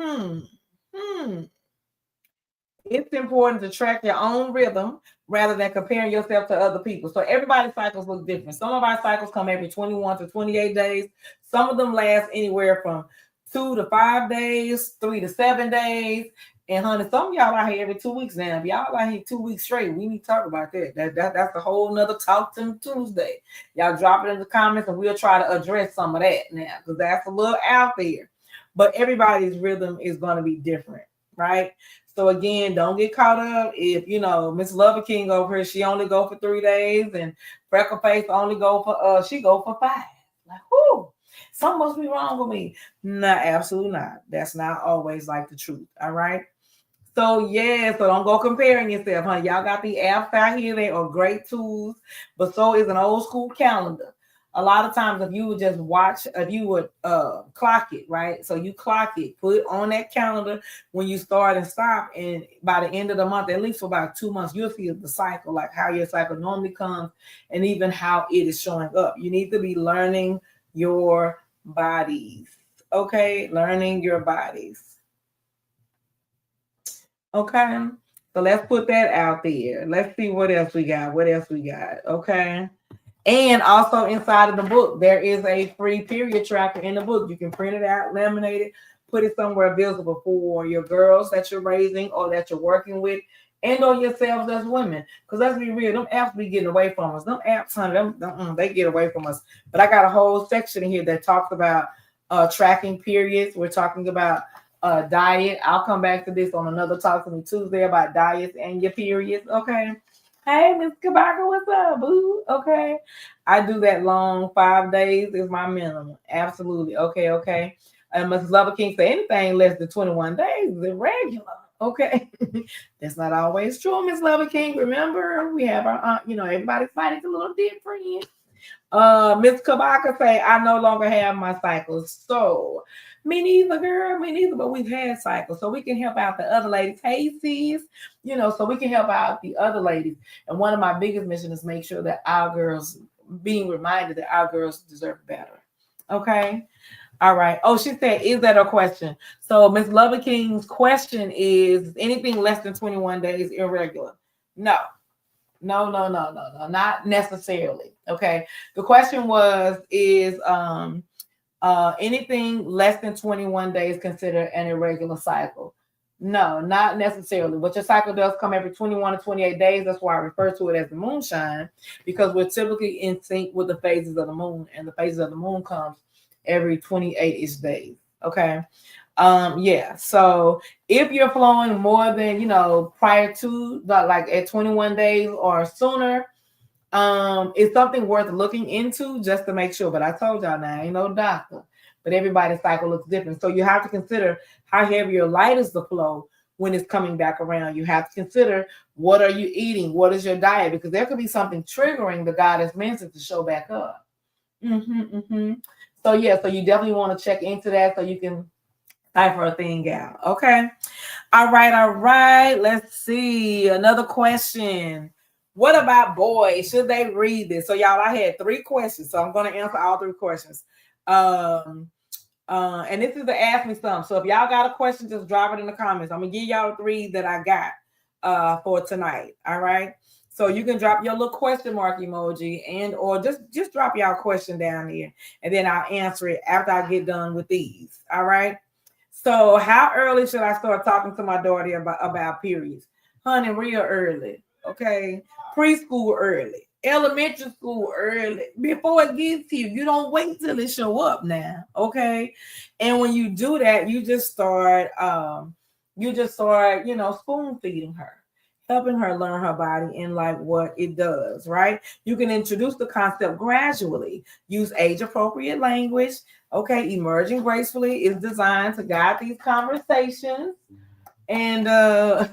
It's important to track your own rhythm rather than comparing yourself to other people. So everybody's cycles look different. Some of our cycles come every 21 to 28 days. Some of them last anywhere from 2 to 5 days, 3 to 7 days. And honey, some of y'all out here every 2 weeks now. If y'all out here 2 weeks straight, we need to talk about that. That's a whole nother Talk to Tuesday. Y'all drop it in the comments and we'll try to address some of that now, because that's a little out there. But everybody's rhythm is going to be different, right? So again, don't get caught up if, Miss Lover King over here, she only go for 3 days, and Freckleface only go for she go for 5. Like, whoo, something must be wrong with me. No, absolutely not. That's not always like the truth. All right. So yeah, so don't go comparing yourself, honey. Y'all got the apps out here, they are great tools, but so is an old school calendar. A lot of times, if you would just watch, if you would clock it, right? So you clock it, put it on that calendar when you start and stop, and by the end of the month, at least for about 2 months, you'll see the cycle, like how your cycle normally comes, and even how it is showing up. You need to be learning your bodies, okay? Learning your bodies, okay? So let's put that out there. Let's see what else we got. Okay. And also inside of the book, there is a free period tracker in the book. You can print it out, laminate it, put it somewhere visible for your girls that you're raising or that you're working with, and on yourselves as women. Because let's be real, them apps be getting away from us. Them apps, honey, they get away from us. But I got a whole section in here that talks about tracking periods. We're talking about diet. I'll come back to this on another Talk to Me Tuesday about diets and your periods. Okay. Hey, Miss Kabaka, what's up, boo? Okay. I do that long. 5 days is my minimum. Absolutely. Okay. Mrs. Lover King say anything less than 21 days is irregular. Okay. That's not always true, Miss Lover King. Remember, we have our everybody's body's a little different. Miss Kabaka say, I no longer have my cycles. So me neither, girl, me neither, but we've had cycles. So we can help out the other ladies. Hey, sis, so we can help out the other ladies. And one of my biggest missions is make sure that our girls, being reminded that our girls deserve better. Okay. All right. Oh, she said, is that a question? So Miss Lover King's question is anything less than 21 days irregular? No, not necessarily. Okay. The question is anything less than 21 days considered an irregular cycle? No, not necessarily. But your cycle does come every 21 to 28 days. That's why I refer to it as the moonshine, because we're typically in sync with the phases of the moon, and the phases of the moon comes every 28-ish days. Okay. Yeah. So if you're flowing more than, prior to like at 21 days or sooner, it's something worth looking into just to make sure. But I told y'all now, I ain't no doctor, but everybody's cycle looks different. So you have to consider how heavy or light is the flow when it's coming back around. You have to consider what are you eating? What is your diet? Because there could be something triggering the goddess menses to show back up. So yeah, so you definitely want to check into that so you can cipher a thing out. Okay. All right. Let's see. Another question. What about boys? Should they read this? So y'all, I had 3 questions. So I'm going to answer all 3 questions. And this is to ask me something. So if y'all got a question, just drop it in the comments. I'm going to give y'all 3 that I got for tonight. All right. So you can drop your little question mark emoji or just drop y'all question down here, and then I'll answer it after I get done with these. All right. So how early should I start talking to my daughter about periods? Honey, real early. Okay. Preschool early. Elementary school early. Before it gets to you. You don't wait till it show up now. Okay. And when you do that, you just start spoon feeding her, helping her learn her body and like what it does, right? You can introduce the concept gradually. Use age-appropriate language. Okay, emerging gracefully is designed to guide these conversations. And no,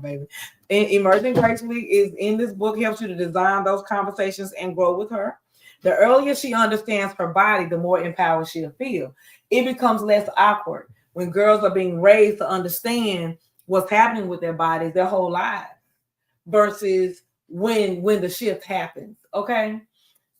baby. Emerging gracefully is in this book, helps you to design those conversations and grow with her. The earlier she understands her body, the more empowered she'll feel. It becomes less awkward when girls are being raised to understand what's happening with their bodies their whole lives versus when the shift happens. Okay.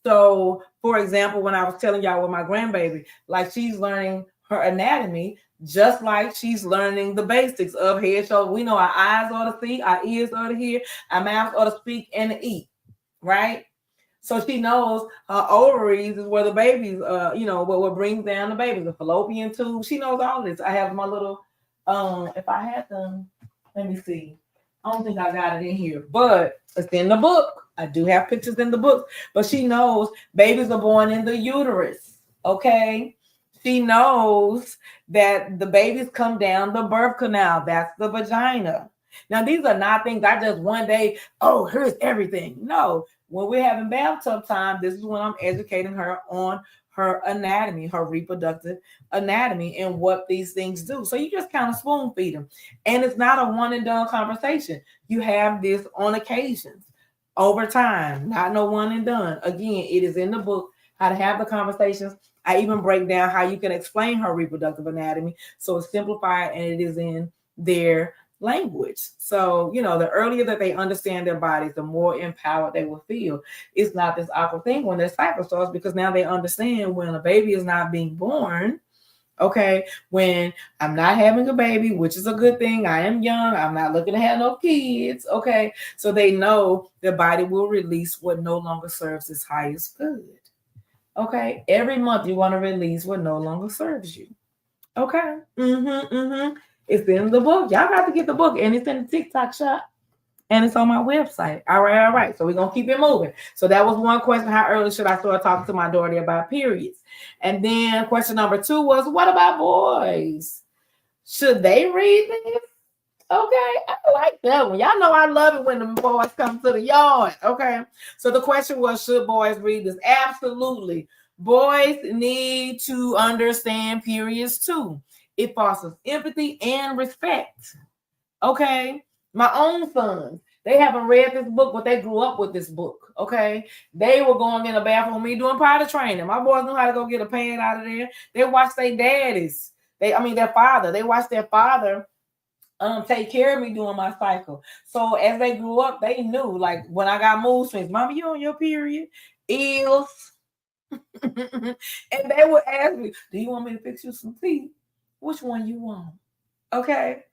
So for example, when I was telling y'all with my grandbaby, like she's learning her anatomy, just like she's learning the basics of head, shoulder. We know our eyes ought to see, our ears ought to hear, our mouths ought to speak and to eat, right? So she knows her ovaries is where the babies, what brings down the babies, the fallopian tube. She knows all this. I have my little, if I had them, let me see. I don't think I got it in here, but it's in the book. I do have pictures in the book, but she knows babies are born in the uterus. Okay. She knows that the babies come down the birth canal. That's the vagina. Now, these are not things I just one day, here's everything. No, when we're having bathtub time, this is when I'm educating her on her anatomy, her reproductive anatomy, and what these things do. So you just kind of spoon feed them. And it's not a one and done conversation. You have this on occasions over time, not no one and done. Again, it is in the book, how to have the conversations. I even break down how you can explain her reproductive anatomy. So it's simplified and it is in their language. So, the earlier that they understand their bodies, the more empowered they will feel. It's not this awkward thing when their cycle starts, because now they understand when a baby is not being born. Okay, when I'm not having a baby, which is a good thing. I am young. I'm not looking to have no kids. Okay, so they know their body will release what no longer serves its highest good. Okay, every month you want to release what no longer serves you. Okay. It's in the book. Y'all got to get the book, and it's in the TikTok shop, and it's on my website. All right. So we're gonna keep it moving. So that was one question: how early should I start talking to my daughter about periods? And then question number 2 was, what about boys? Should they read this? Okay, I like that one. Y'all know I love it when the boys come to the yard. Okay, so the question was, should boys read this? Absolutely. Boys need to understand periods too. It fosters empathy and respect. Okay, my own sons, they haven't read this book, but they grew up with this book. Okay, they were going in the bathroom with me doing potty training. My boys knew how to go get a pad out of there. They watched their daddies. Their father. They watched their father take care of me during my cycle. So as they grew up, they knew, like, when I got mood swings, Mama, you on your period? Ills. And they would ask me, do you want me to fix you some tea? Which one you want? Okay.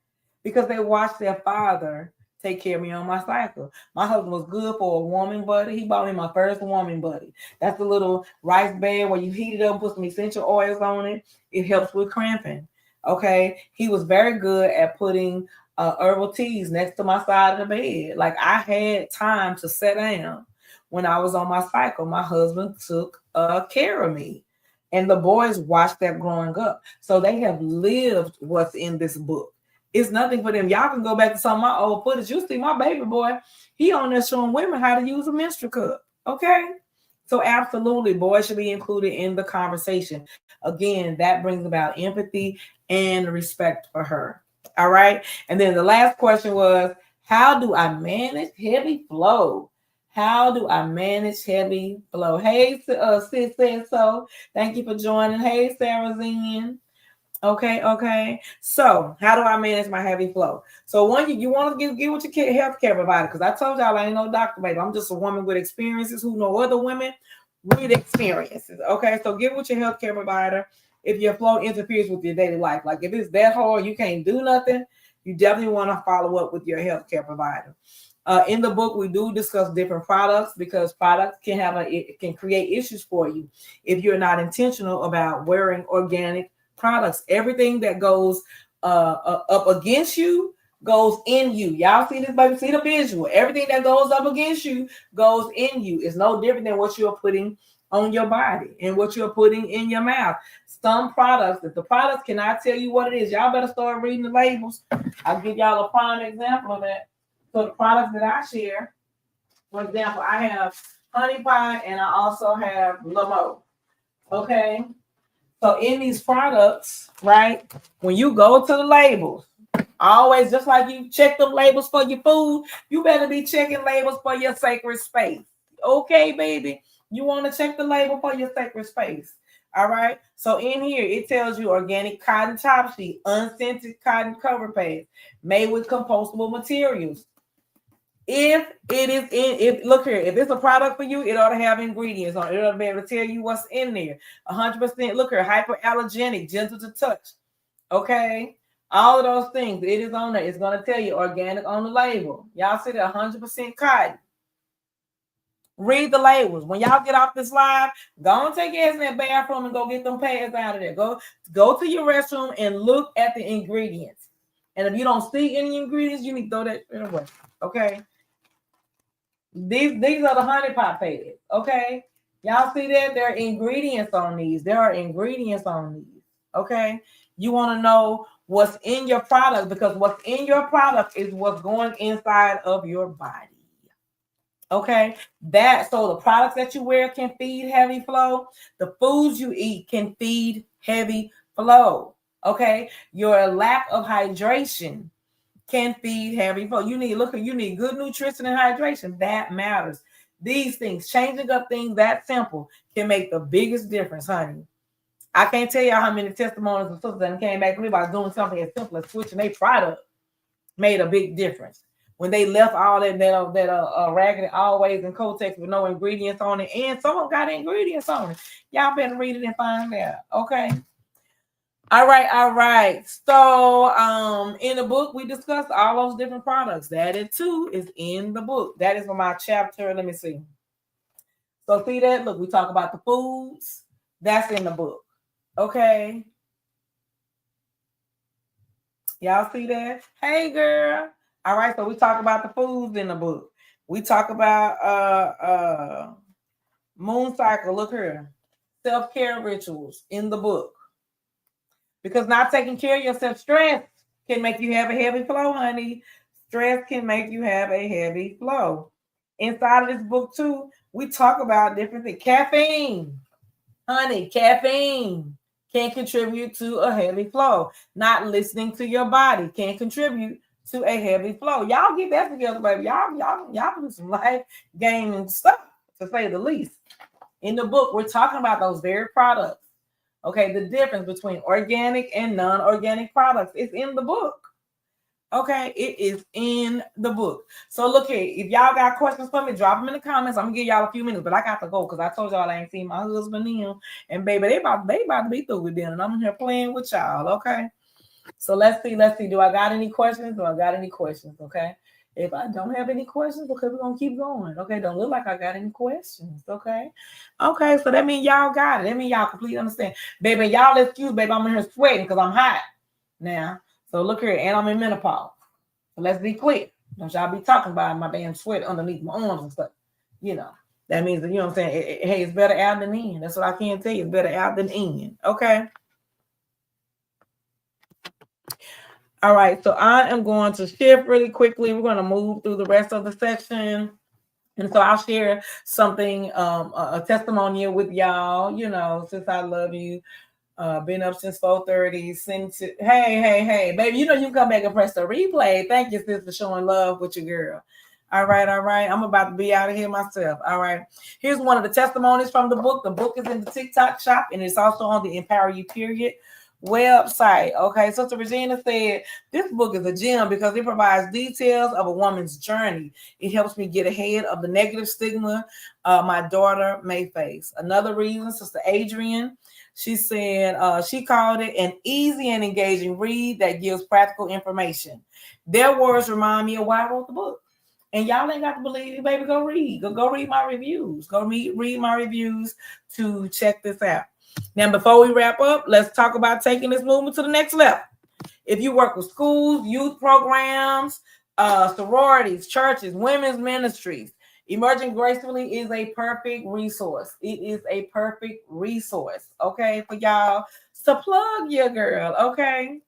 Because they watched their father take care of me on my cycle. My husband was good for a warming buddy. He bought me my first warming buddy. That's the little rice bag where you heat it up, put some essential oils on it. It helps with cramping. Okay. He was very good at putting herbal teas next to my side of the bed. Like, I had time to sit down when I was on my cycle. My husband took care of me. And the boys watched that growing up. So they have lived what's in this book. It's nothing for them. Y'all can go back to some of my old footage. You see my baby boy, he on there showing women how to use a menstrual cup. Okay? So absolutely, boys should be included in the conversation. Again, that brings about empathy and respect for her. All right? And then the last question was, how do I manage heavy flow? How do I manage heavy flow? Hey, sis said so. Thank you for joining. Hey, Sarah Zinn. Okay. So, how do I manage my heavy flow? So, one, you want to get with your healthcare provider, because I told y'all I ain't no doctor, baby. I'm just a woman with experiences who know other women with experiences. Okay, so get with your healthcare provider if your flow interferes with your daily life. Like, if it's that hard, you can't do nothing, you definitely want to follow up with your healthcare provider. In the book, we do discuss different products, because products can create issues for you if you're not intentional about wearing organic products. Everything that goes up against you goes in you. Y'all see this, baby? See the visual. Everything that goes up against you goes in you. It's no different than what you're putting on your body and what you're putting in your mouth. Some products, if the products cannot tell you what it is, y'all better start reading the labels. I'll give y'all a prime example of that. So the products that I share, for example, I have honey pie and I also have Lamo. Okay. So in these products, right, when you go to the labels, always, just like you check them labels for your food, you better be checking labels for your sacred space. Okay, baby? You want to check the label for your sacred space. All right. So in here, it tells you organic cotton top sheet, unscented cotton cover pads, made with compostable materials. If it's a product for you, it ought to have ingredients on it. It ought to be able to tell you what's in there. 100%. Look here, hyperallergenic, gentle to touch. Okay, all of those things, it is on there. It's going to tell you organic on the label. Y'all see that 100% cotton. Read the labels. When y'all get off this live, go and take your ass in that bathroom and go get them pads out of there. Go to your restroom and look at the ingredients. And if you don't see any ingredients, you need to throw that away. Okay. These are the honey pot pads. Okay. Y'all see that? There are ingredients on these. There are ingredients on these. Okay. You want to know what's in your product, because what's in your product is what's going inside of your body. Okay. So the products that you wear can feed heavy flow. The foods you eat can feed heavy flow. Okay. Your lack of hydration can feed heavy flow. You need good nutrition and hydration. That matters. These things, changing up things that simple, can make the biggest difference, honey. I can't tell y'all how many testimonies of sisters that came back to me about doing something as simple as switching their product made a big difference. When they left all that Raggedy Always and Kotex with no ingredients on it, and someone got ingredients on it. Y'all better read it and find out. Okay. All right. So in the book, we discussed all those different products. That it too is in the book. That is for my chapter. Let me see. So see that? Look, we talk about the foods. That's in the book. Okay. Y'all see that? Hey, girl. All right, so we talk about the foods in the book. We talk about moon cycle. Look here. Self-care rituals in the book. Because not taking care of yourself, stress can make you have a heavy flow, honey. Stress can make you have a heavy flow. Inside of this book, too, we talk about different things. Caffeine. Honey, caffeine can contribute to a heavy flow. Not listening to your body can contribute to a heavy flow. Y'all get that together, baby. Y'all do some life gaining stuff, to say the least. In the book, we're talking about those very products. Okay, the difference between organic and non-organic products is in the book. Okay, it is in the book. So look here, if y'all got questions for me, drop them in the comments. I'm gonna give y'all a few minutes, but I got to go because I told y'all I ain't seen my husband in. And baby, they about to be through with dinner, and I'm here playing with y'all. Okay, so let's see. Do I got any questions? Okay, if I don't have any questions, okay, we're gonna keep going. Okay, don't look like I got any questions. Okay, so that means y'all got it. That means y'all completely understand, baby. Y'all excuse, baby, I'm in here sweating because I'm hot now. So look here, and I'm in menopause. So let's be clear. Don't y'all be talking about my damn sweat underneath my arms and stuff. You know, that means that, you know what I'm saying? Hey, it's better out than in. That's what I can tell you. It's better out than in. Okay. All right. So I am going to shift really quickly. We're going to move through the rest of the section. And so I'll share something, a testimonial with y'all, you know, since I love you. Been up since 4:30. Hey, baby, you know you can come back and press the replay. Thank you, sis, for showing love with your girl. All right. I'm about to be out of here myself. All right. Here's one of the testimonies from the book. The book is in the TikTok shop, and it's also on the Empower You Period website. Okay, Sister Regina said this book is a gem because it provides details of a woman's journey. It helps me get ahead of the negative stigma my daughter may face. Another reason, Sister Adrian, she said she called it an easy and engaging read that gives practical information. Their words remind me of why I wrote the book. And y'all ain't got to believe me, baby. Go read. Go read my reviews. Go read my reviews to check this out. Now, before we wrap up, let's talk about taking this movement to the next level. If you work with schools, youth programs, sororities, churches, women's ministries, Emerging Gracefully is a perfect resource. It is a perfect resource, okay, for y'all to plug your girl, okay?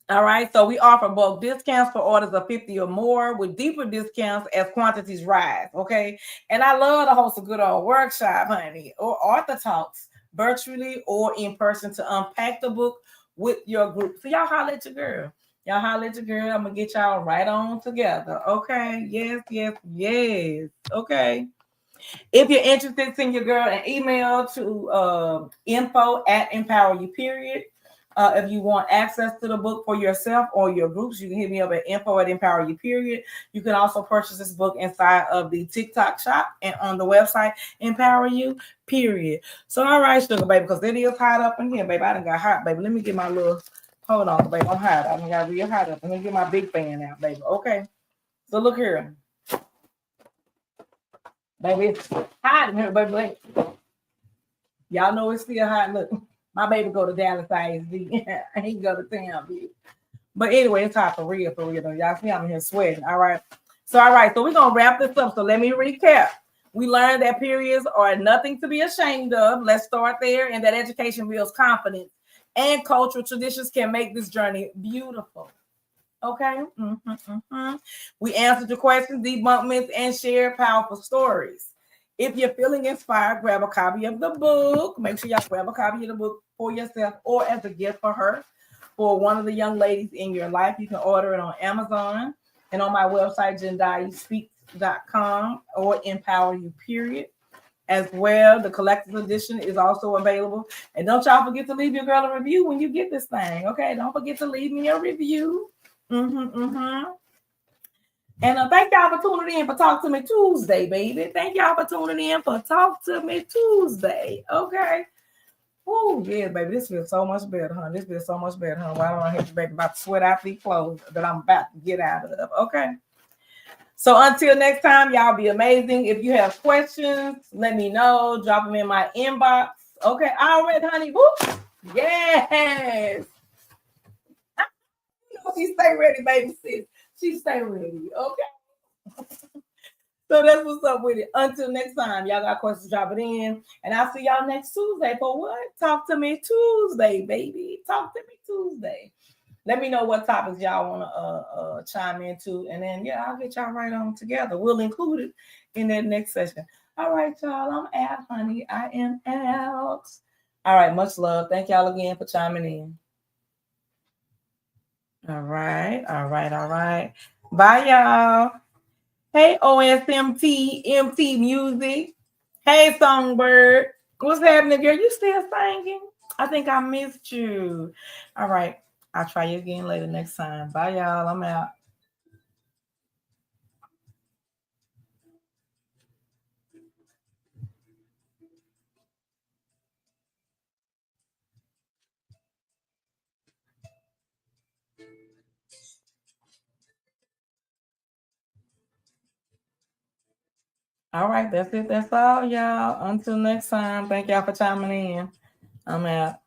All right, so we offer bulk discounts for orders of 50 or more with deeper discounts as quantities rise, okay? And I love to host a good old workshop, honey, or author talks virtually or in person to unpack the book with your group. So y'all holler at your girl. I'm going to get y'all right on together, okay? Yes, okay? If you're interested, send your girl an email to info@empoweryou. If you want access to the book for yourself or your groups, you can hit me up at info@empoweryou. You can also purchase this book inside of the TikTok shop and on the website, Empower You. So, all right, sugar baby, because it is hot up in here, baby. I done got hot, baby. Let me get my little, hold on, baby. I'm hot. I done got real hot up. Let me get my big fan out, baby. Okay. So, look here. Baby, it's hot in here, baby. Y'all know it's still hot. Look, my baby go to Dallas ISD. He go to Town. But anyway, it's hot for real, though. Y'all see I'm in here sweating. All right. So we're going to wrap this up. So let me recap. We learned that periods are nothing to be ashamed of. Let's start there. And that education builds confidence. And cultural traditions can make this journey beautiful. Okay. We answered your questions, debunked myths, and shared powerful stories. If you're feeling inspired, grab a copy of the book. Make sure y'all grab a copy of the book for yourself or as a gift for her, for one of the young ladies in your life. You can order it on Amazon and on my website, jendayaspeaks.com or Empower You, as well. The collector's edition is also available. And don't y'all forget to leave your girl a review when you get this thing. Okay, don't forget to leave me a review. And thank y'all for tuning in for Talk to Me Tuesday, baby. Thank y'all for tuning in for Talk to Me Tuesday. Okay. Oh, yeah, baby. This feels so much better, huh? Why don't I have to, baby, about to sweat out these clothes that I'm about to get out of? Okay. So until next time, y'all be amazing. If you have questions, let me know. Drop them in my inbox. Okay. All right, honey. Woo. Yes. She stay ready, baby sis. She stay ready. Okay. So that's what's up with it. Until next time, y'all got questions, drop it in. And I'll see y'all next Tuesday for what? Talk to me Tuesday, baby. Talk to me Tuesday. Let me know what topics y'all want to chime into. And then, yeah, I'll get y'all right on together. We'll include it in that next session. All right, y'all. I'm out, honey. I am out. All right. Much love. Thank y'all again for chiming in. All right. All right. All right. Bye, y'all. Hey, OSMT, MT Music. Hey, Songbird. What's happening, girl? You still singing? I think I missed you. All right. I'll try you again later next time. Bye, y'all. I'm out. All right. That's it. That's all, y'all. Until next time. Thank y'all for chiming in. I'm out.